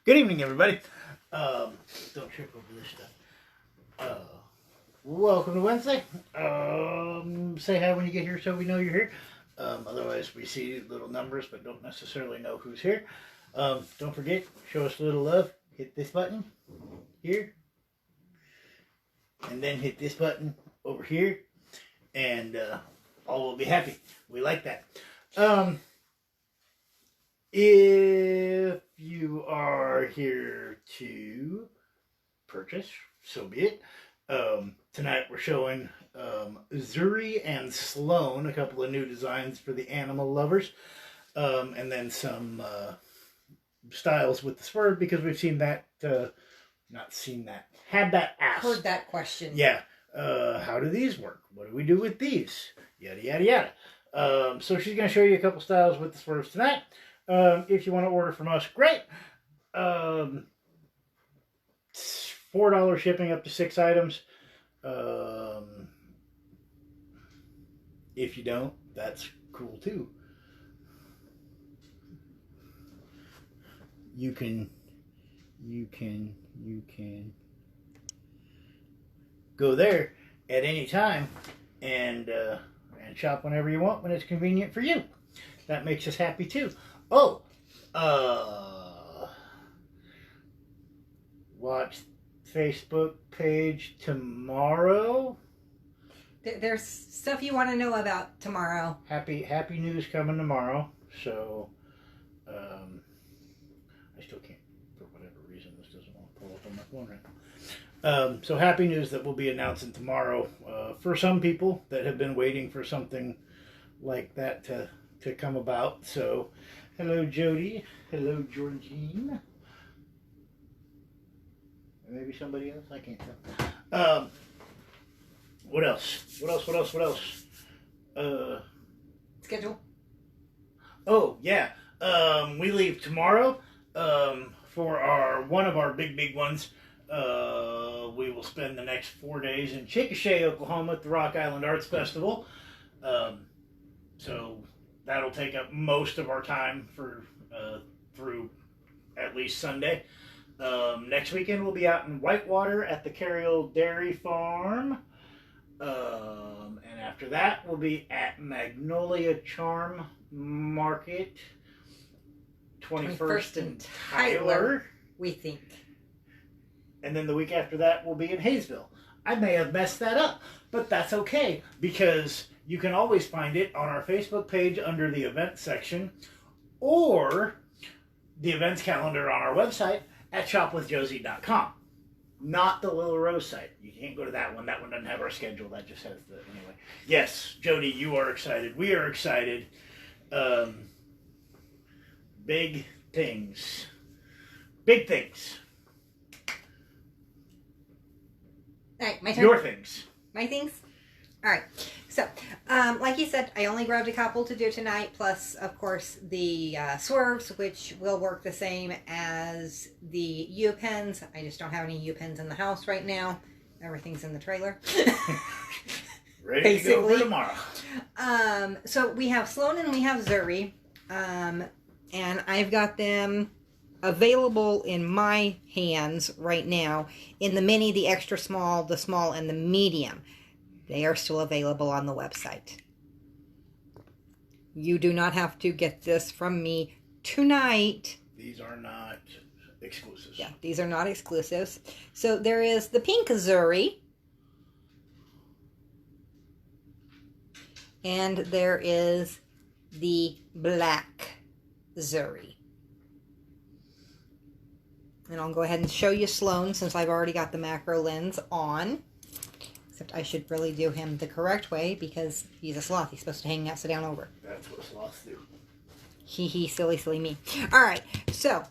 Good evening, everybody. Don't trip over this stuff. Welcome to Wednesday. Say hi when you get here so we know you're here. Otherwise, we see little numbers but don't necessarily know who's here. Don't forget, show us a little love. Hit this button here. And then hit this button over here. And all will be happy. We like that. If you are here to purchase, so be it. Tonight we're showing Zuri and Sloan, a couple of new designs for the animal lovers. And then some styles with the swerve, because we've seen that, not seen that, had that asked. Heard that question. Yeah. How do these work? What do we do with these? Yada, yada, yada. So she's going to show you a couple styles with the swerves tonight. If you want to order from us, great. $4 shipping up to 6 items. If you don't, that's cool too. You can go there at any time and shop whenever you want when it's convenient for you. That makes us happy too. Oh, watch Facebook page tomorrow. There's stuff you want to know about tomorrow. Happy news coming tomorrow. So, I still can't, for whatever reason, this doesn't want to pull up on my phone right now. So happy news that we'll be announcing tomorrow for some people that have been waiting for something like that to come about. So, hello Jody, hello Georgine. Maybe somebody else? I can't tell. What else? Schedule? Oh, yeah. We leave tomorrow for one of our big ones. We will spend the next 4 days in Chickasha, Oklahoma at the Rock Island Arts Festival. So that'll take up most of our time through at least Sunday. Next weekend we'll be out in Whitewater at the Carriel Dairy Farm. And after that we'll be at Magnolia Charm Market, 21st and Tyler, we think. And then the week after that we'll be in Hayesville. I may have messed that up, but that's okay, because you can always find it on our Facebook page under the events section, or the events calendar on our website at shopwithjosie.com. Not the Little Rose site. You can't go to that one. That one doesn't have our schedule. That just has the... Anyway. Yes, Jody, you are excited. We are excited. Big things. Big things. All right, my turn. Your things. My things? All right. So, like you said, I only grabbed a couple to do tonight, plus, of course, the swerves, which will work the same as the U-pens. I just don't have any U-pens in the house right now. Everything's in the trailer. Ready Basically. to go for tomorrow. So we have Sloan and we have Zuri. And I've got them available in my hands right now in the mini, the extra small, the small, and the medium. They are still available on the website. You do not have to get this from me tonight. These are not exclusives. Yeah, these are not exclusives. So there is the pink Zuri. And there is the black Zuri. And I'll go ahead and show you Sloan, since I've already got the macro lens on. Except I should really do him the correct way, because he's a sloth. He's supposed to hang out, sit down, over. That's what sloths do. Hee, silly me. Alright, so,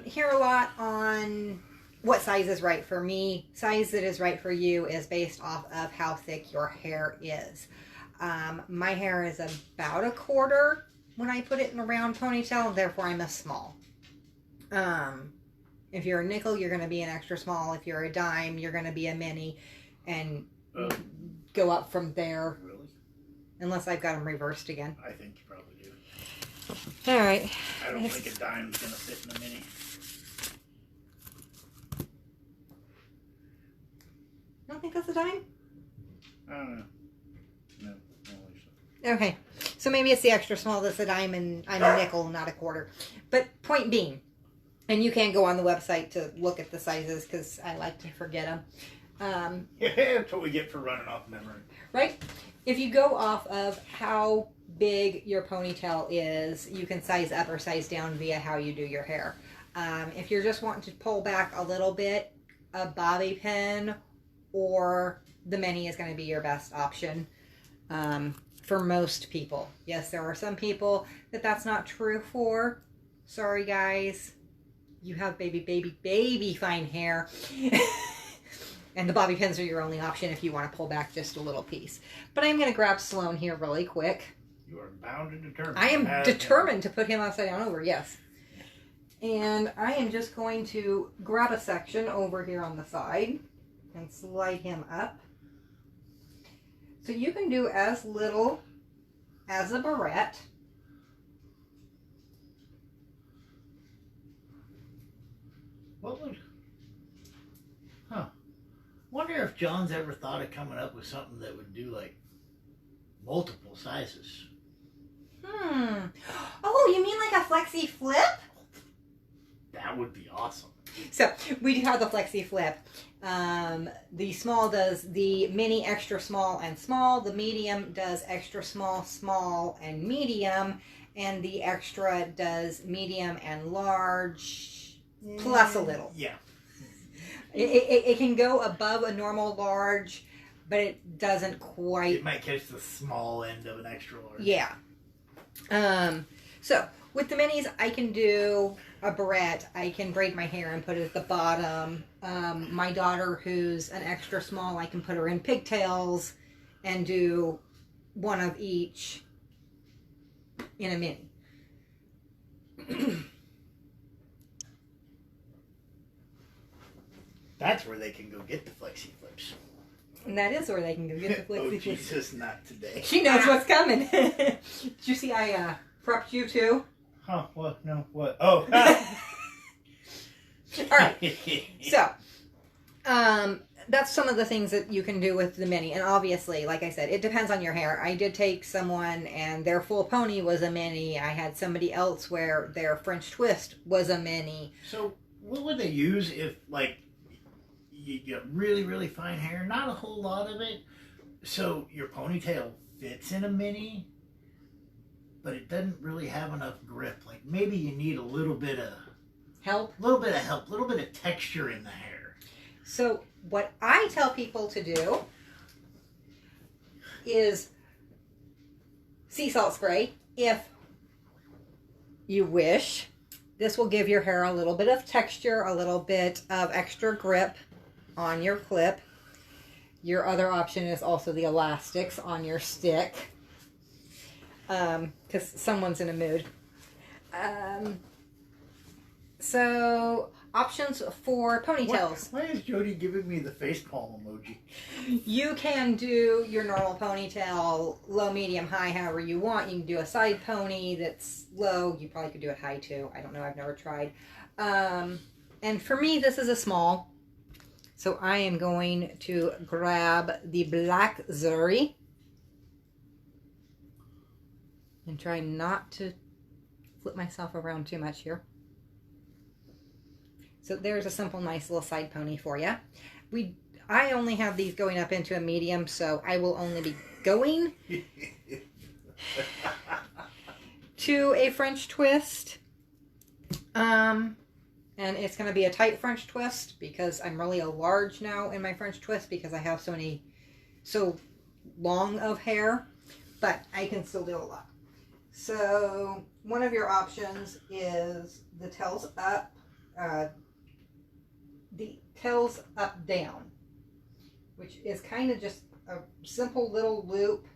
hear a lot on what size is right for me. Size that is right for you is based off of how thick your hair is. My hair is about a quarter when I put it in a round ponytail, therefore I'm a small. If you're a nickel, you're going to be an extra small. If you're a dime, you're going to be a mini. And go up from there. Really? Unless I've got them reversed again. I think you probably do. All right. I don't think a dime's going to fit in a mini. don't think that's a dime? I don't know. No, Okay, so maybe it's the extra small that's a dime and I'm a nickel, not a quarter. But point being, and you can go on the website to look at the sizes because I like to forget them. Yeah, that's what we get for running off memory. Right? If you go off of how big your ponytail is, you can size up or size down via how you do your hair. If you're just wanting to pull back a little bit, a bobby pin or the mini is going to be your best option. For most people. Yes, there are some people that that's not true for. Sorry, guys. You have baby fine hair. And the bobby pins are your only option if you want to pull back just a little piece. But I'm going to grab Sloan here really quick. You are bound and determined. I am determined to put him upside down over, yes. And I am just going to grab a section over here on the side and slide him up. So you can do as little as a barrette. What would... Huh. Wonder if John's ever thought of coming up with something that would do, like, multiple sizes. Oh, you mean like a flexi flip? That would be awesome. So we do have the flexi flip. The small does the mini, extra small, and small. The medium does extra small, small, and medium. And the extra does medium and large, plus a little. Yeah. It can go above a normal large, but it doesn't quite. It might catch the small end of an extra large. Yeah. So with the minis, I can do a barrette. I can braid my hair and put it at the bottom. My daughter, who's an extra small, I can put her in pigtails and do one of each in a mini. That's where they can go get the flexi flips. And that is where they can go get the flexi Oh, flips. Jesus, not today. She knows what's coming. Did you see I prepped you too? Huh, what? No, what? Oh. All right. So, that's some of the things that you can do with the mini. And obviously, like I said, it depends on your hair. I did take someone and their full pony was a mini. I had somebody else where their French twist was a mini. So, what would they use if, like, you get really, really fine hair? Not a whole lot of it. So, your ponytail fits in a mini, but it doesn't really have enough grip. Like, maybe you need a little bit of help, a little bit of texture in the hair. So what I tell people to do is sea salt spray if you wish. This will give your hair a little bit of texture, a little bit of extra grip on your clip. Your other option is also the elastics on your stick, because someone's in a mood. So, options for ponytails. Why is Jody giving me the facepalm emoji? You can do your normal ponytail, low, medium, high, however you want. You can do a side pony that's low. You probably could do it high too. I don't know. I've never tried. And for me, this is a small. So I am going to grab the black Zuri and try not to flip myself around too much here. So there's a simple, nice little side pony for you. I only have these going up into a medium, so I will only be going to a French twist. And it's going to be a tight French twist because I'm really a large now in my French twist because I have so long of hair, but I can still do a lot. So one of your options is the tails up, down, which is kind of just a simple little loop,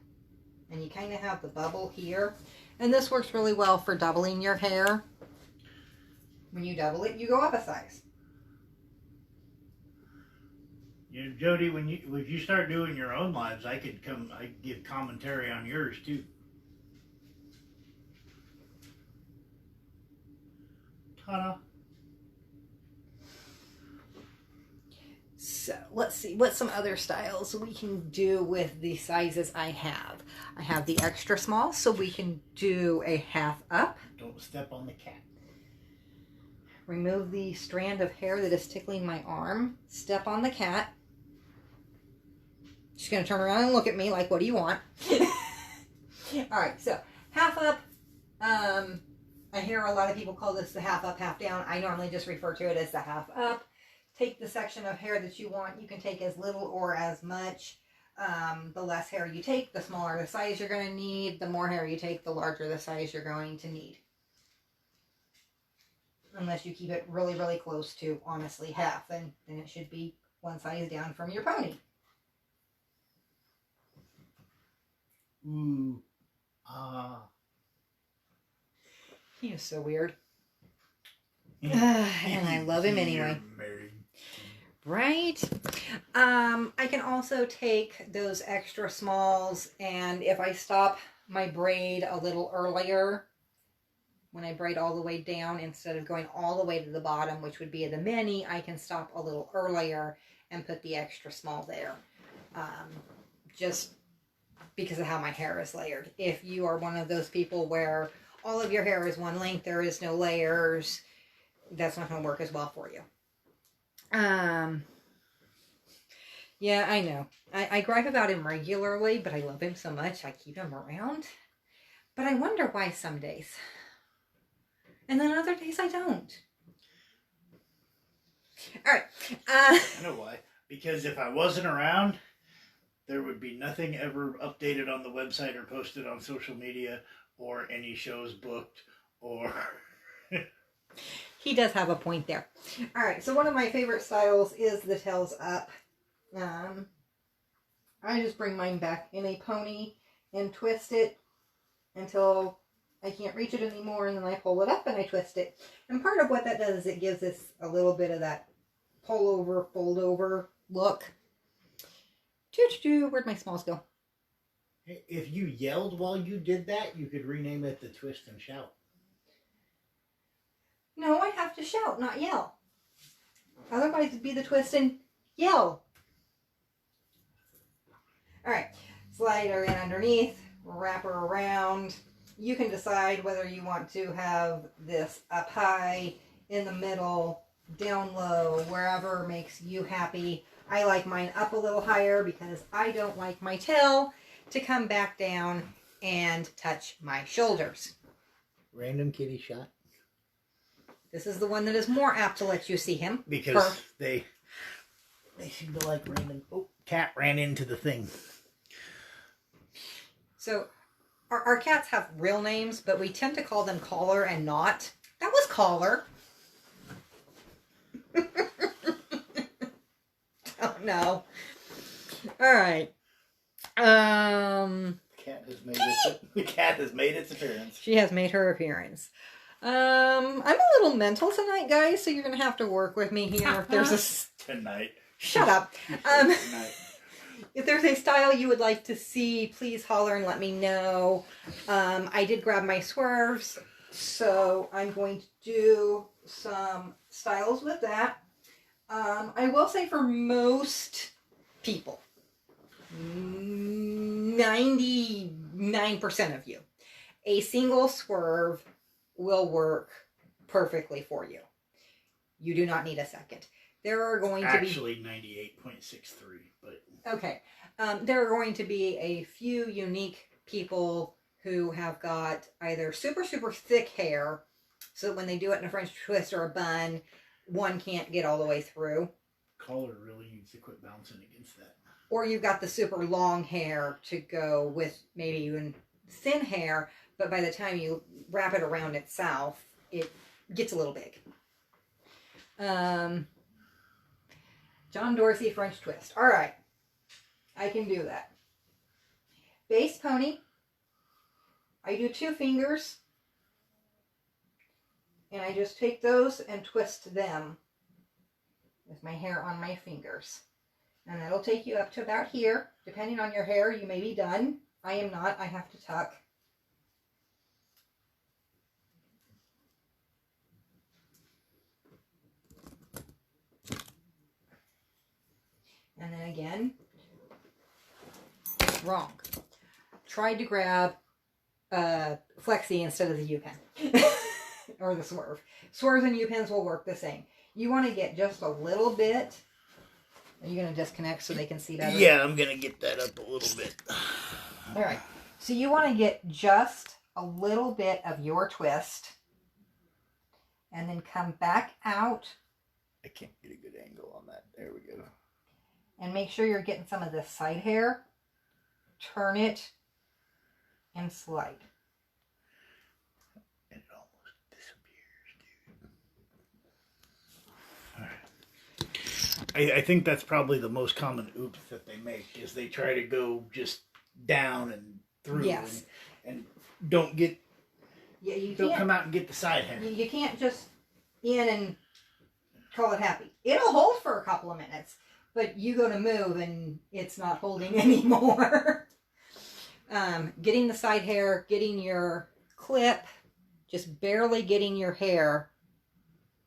and you kind of have the bubble here. And this works really well for doubling your hair. When you double it, you go up a size. You know, Jody, when you start doing your own lives, I give commentary on yours too. Ta-da. So, let's see what some other styles we can do with the sizes I have. I have the extra small, so we can do a half up. Don't step on the cat. Remove the strand of hair that is tickling my arm. Step on the cat. She's going to turn around and look at me like, what do you want? All right, so half up. I hear a lot of people call this the half up, half down. I normally just refer to it as the half up. Take the section of hair that you want. You can take as little or as much. The less hair you take, the smaller the size you're going to need. The more hair you take, the larger the size you're going to need. Unless you keep it really, really close to, honestly, half. Then it should be one size down from your pony. Ooh. He is so weird. And I love him anyway. Right? I can also take those extra smalls, and if I stop my braid a little earlier, when I braid all the way down instead of going all the way to the bottom, which would be the mini, I can stop a little earlier and put the extra small there. Just because of how my hair is layered. If you are one of those people where all of your hair is one length, there is no layers, that's not going to work as well for you. Yeah, I know. I gripe about him regularly, but I love him so much I keep him around. But I wonder why some days. And then other days I don't. All right. I know why. Because if I wasn't around, there would be nothing ever updated on the website or posted on social media or any shows booked or... He does have a point there. All right, so one of my favorite styles is the tails up. I just bring mine back in a pony and twist it until I can't reach it anymore, and then I pull it up and I twist it. And part of what that does is it gives us a little bit of that pull over, fold over look. Where'd my smalls go? If you yelled while you did that, you could rename it the Twist and Shout. No, I have to shout, not yell. Otherwise it'd be the twist and yell. Alright, slide her in underneath, wrap her around. You can decide whether you want to have this up high, in the middle, down low, wherever makes you happy. I like mine up a little higher because I don't like my tail to come back down and touch my shoulders. Random kitty shot. This is the one that is more apt to let you see him. Because they seem to like random... Oh, cat ran into the thing. So, our cats have real names, but we tend to call them Collar and Knot. That was Collar. Oh, no. All right. The cat has made its appearance. She has made her appearance. I'm a little mental tonight, guys, so you're going to have to work with me here. If there's a... Tonight. Shut up. If there's a style you would like to see, please holler and let me know. I did grab my swerves, so I'm going to do some styles with that. I will say for most people, 99% of you, a single swerve will work perfectly for you. You do not need a second. There are going to be... Actually, 98.63, but... Okay. There are going to be a few unique people who have got either super, super thick hair, so that when they do it in a French twist or a bun, one can't get all the way through. Collar really needs to quit bouncing against that. Or you've got the super long hair to go with maybe even thin hair, but by the time you wrap it around itself, it gets a little big. John Dorsey French twist. All right. I can do that. Base pony. I do 2 fingers. And I just take those and twist them with my hair on my fingers. And that'll take you up to about here. Depending on your hair, you may be done. I am not. I have to tuck. again, wrong. Tried to grab Flexi instead of the U-pen. Or the swerve. Swerves and U-pens will work the same. You want to get just a little bit. Are you going to disconnect so they can see better? Yeah, I'm going to get that up a little bit. All right. So you want to get just a little bit of your twist. And then come back out. I can't get a good angle on that. There we go. And make sure you're getting some of this side hair. Turn it and slide. And it almost disappears, dude. All right. I think that's probably the most common oops that they make is they try to go just down and through. Yes. And don't get... Yeah, you don't can't come out and get the side hair. You can't just in and call it happy. It'll hold for a couple of minutes, but you go to move and it's not holding anymore. Getting the side hair, getting your clip, just barely getting your hair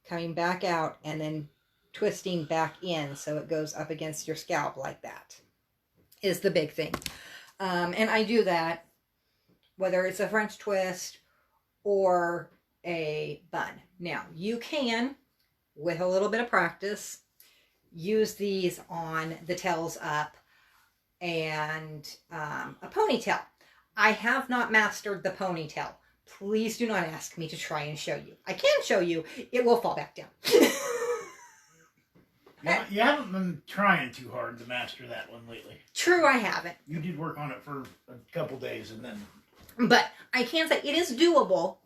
coming back out and then twisting back in so it goes up against your scalp like that is the big thing. And I do that whether it's a French twist or a bun. Now, you can, with a little bit of practice, use these on the tails up and a ponytail. I have not mastered the ponytail. Please do not ask me to try and show you. I can show you. It will fall back down. You haven't been trying too hard to master that one lately. True, I haven't. You did work on it for a couple days and then... But I can say it is doable.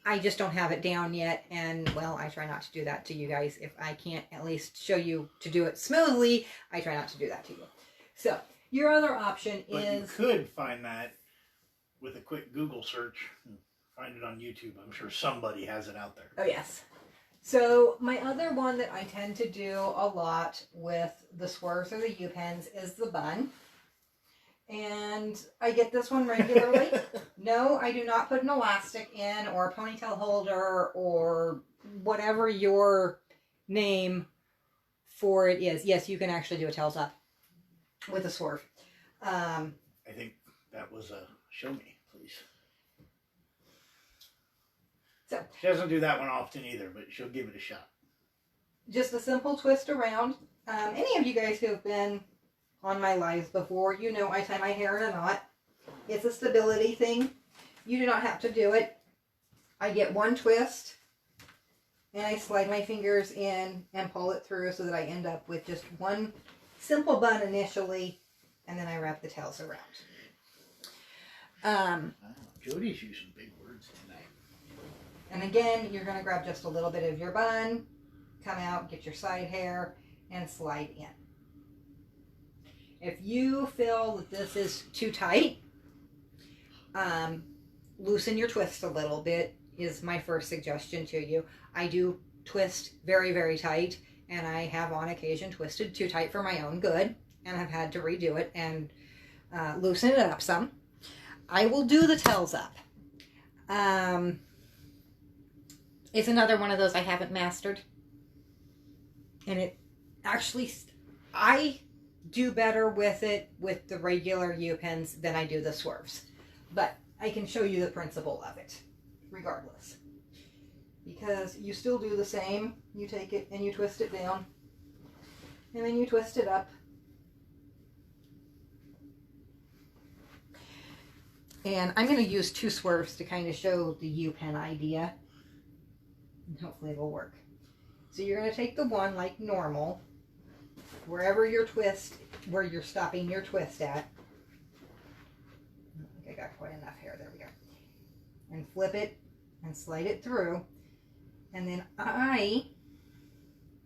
I just don't have it down yet. And, well, I try not to do that to you guys. If I can't at least show you to do it smoothly, I try not to do that to you. So, your other option But is... you could find that with a quick Google search. Find it on YouTube. I'm sure somebody has it out there. Oh, yes. So, my other one that I tend to do a lot with the swerves or the U-pens is the bun. And I get this one regularly. No, I do not put an elastic in or a ponytail holder or whatever your name for it is. Yes, you can actually do a tails up with a swerve. I think that was a show me, please. So she doesn't do that one often either, but she'll give it a shot. Just a simple twist around. Any of you guys who have been on my lives before, you know I tie my hair in a knot. It's a stability thing. You do not have to do it. I get one twist and I slide my fingers in and pull it through so that I end up with just one simple bun initially, and then I wrap the tails around. Jody's using big words tonight. And again, you're going to grab just a little bit of your bun, come out, get your side hair, and slide in. If you feel that this is too tight, loosen your twist a little bit is my first suggestion to you. I do twist very, very tight, and I have on occasion twisted too tight for my own good, and I've had to redo it and loosen it up some. I will do the tails up. It's another one of those I haven't mastered. And it actually, I do better with it with the regular U-pens than I do the swerves. But I can show you the principle of it, regardless. Because you still do the same. You take it and you twist it down. And then you twist it up. And I'm going to use two swerves to kind of show the U-pen idea. And hopefully it'll work. So you're going to take the one like normal, wherever your twist, where you're stopping your twist at. I think I got quite enough hair. There we go. And flip it and slide it through. And then I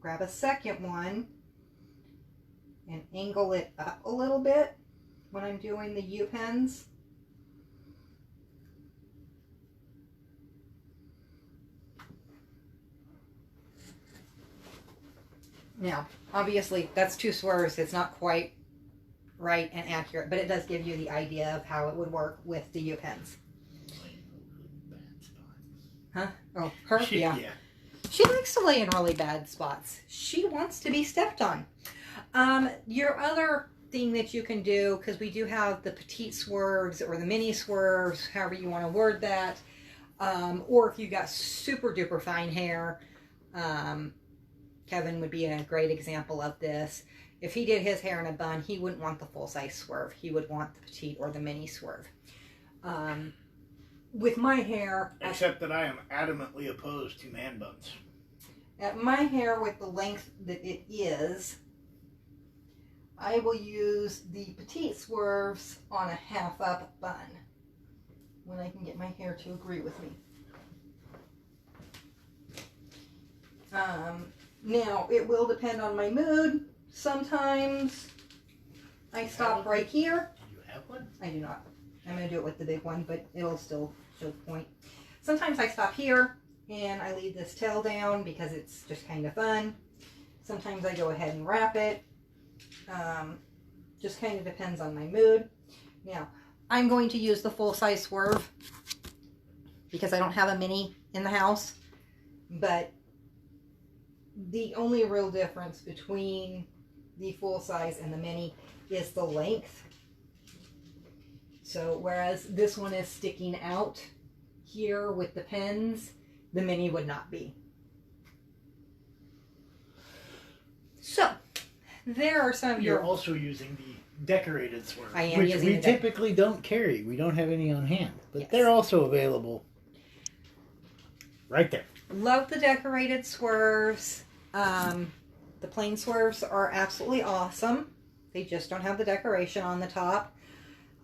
grab a second one and angle it up a little bit when I'm doing the U-pens. Now, obviously, that's two swerves. It's not quite right and accurate, but it does give you the idea of how it would work with the U-pens. Huh? Oh, her? Yeah. She likes to lay in really bad spots. She wants to be stepped on. Your other thing that you can do, because we do have the petite swerves or the mini swerves, however you want to word that, or if you got super duper fine hair, Kevin would be a great example of this. If he did his hair in a bun, he wouldn't want the full-size swerve. He would want the petite or the mini swerve. With my hair... Except that I am adamantly opposed to man buns. At my hair with the length that it is, I will use the petite swerves on a half-up bun when I can get my hair to agree with me. Now, it will depend on my mood. Sometimes I stop right here. Do you have one? I do not. I'm going to do it with the big one, but it'll still show the point. Sometimes I stop here and I leave this tail down because it's just kind of fun. Sometimes I go ahead and wrap it. Just kind of depends on my mood. Now, I'm going to use the full-size swerve because I don't have a mini in the house, but the only real difference between the full-size and the mini is the length. So whereas this one is sticking out here with the pins, the mini would not be. So there are some of You're your... also using the decorated swerve, I am which using we the typically don't carry. We don't have any on hand, but Yes. they're also available right there. Love the decorated swerves. The plain swerves are absolutely awesome. They just don't have the decoration on the top.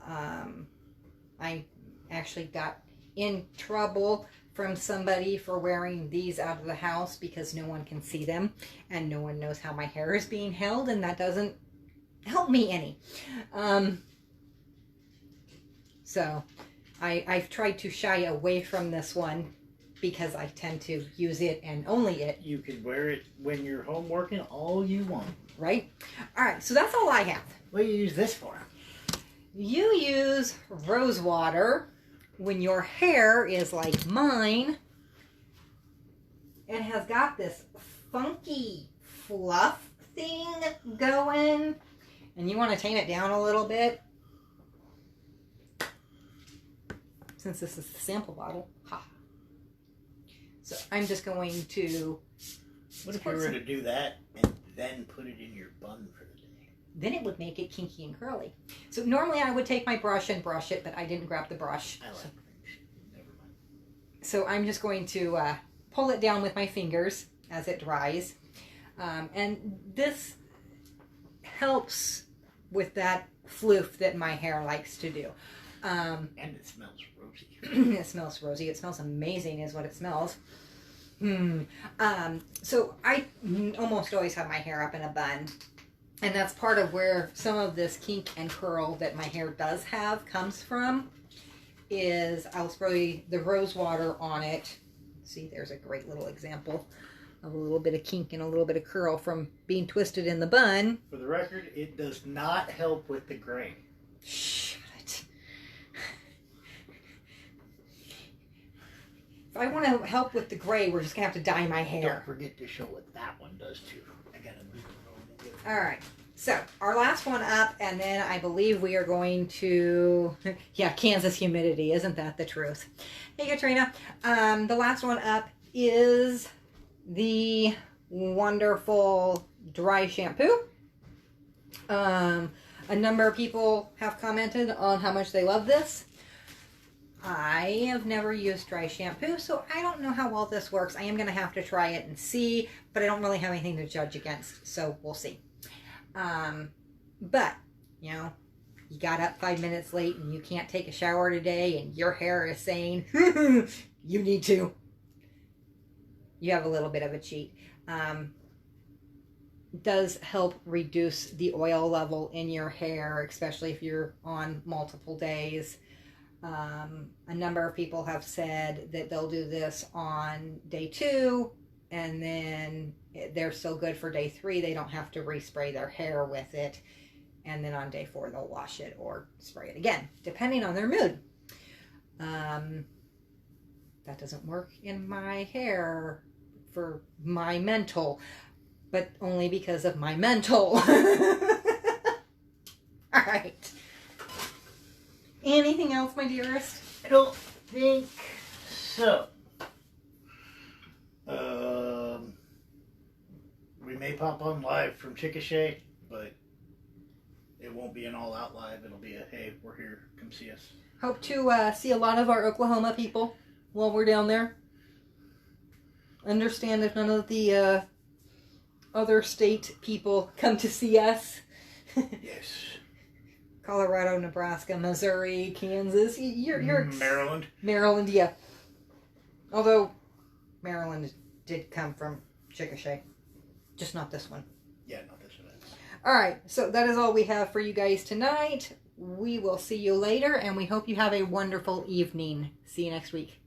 I actually got in trouble from somebody for wearing these out of the house because no one can see them and no one knows how my hair is being held, and that doesn't help me any. So I've tried to shy away from this one because I tend to use it and only it. You can wear it when you're home working all you want. Right? All right, so that's all I have. What do you use this for? You use rose water when your hair is like mine and has got this funky fluff thing going, and you want to tame it down a little bit. Since this is the sample bottle. Ha. So I'm just going to... What if you were to do that and then put it in your bun for the day? Then it would make it kinky and curly. So normally I would take my brush and brush it, but I didn't grab the brush. I like things. Never mind. So I'm just going to pull it down with my fingers as it dries. And this helps with that floof that my hair likes to do. And it smells rosy. It smells rosy. It smells amazing is what it smells. So I almost always have my hair up in a bun. And that's part of where some of this kink and curl that my hair does have comes from. Is I'll spray the rose water on it. See, there's a great little example of a little bit of kink and a little bit of curl from being twisted in the bun. For the record, it does not help with the gray. Shut it. If I want to help with the gray, we're just going to have to dye my hair. Don't forget to show what that one does too. I gotta move it over. All right. So our last one up, and then I believe we are going to, yeah, Kansas humidity. Isn't that the truth? Hey, Katrina. The last one up is the wonderful dry shampoo. A number of people have commented on how much they love this. I have never used dry shampoo, so I don't know how well this works. I am going to have to try it and see, but I don't really have anything to judge against, so we'll see. But, you know, you got up 5 minutes late and you can't take a shower today and your hair is saying, you need to. You have a little bit of a cheat. Does help reduce the oil level in your hair, especially if you're on multiple days. A number of people have said that they'll do this on day 2 and then they're still good for day 3. They don't have to respray their hair with it. And then on day 4, they'll wash it or spray it again, depending on their mood. That doesn't work in my hair for my mental. but only because of my mental. All right. Anything else, my dearest? I don't think so. We may pop on live from Chickasha, but it won't be an all-out live. It'll be a, hey, we're here, come see us. Hope to see a lot of our Oklahoma people while we're down there. Understand if none of the other state people come to see us. Yes. Colorado, Nebraska, Missouri, Kansas. You're Maryland, yeah. Although Maryland did come from Chickasha. Just not this one. Yeah, not this one. All right, so that is all we have for you guys tonight. We will see you later, and we hope you have a wonderful evening. See you next week.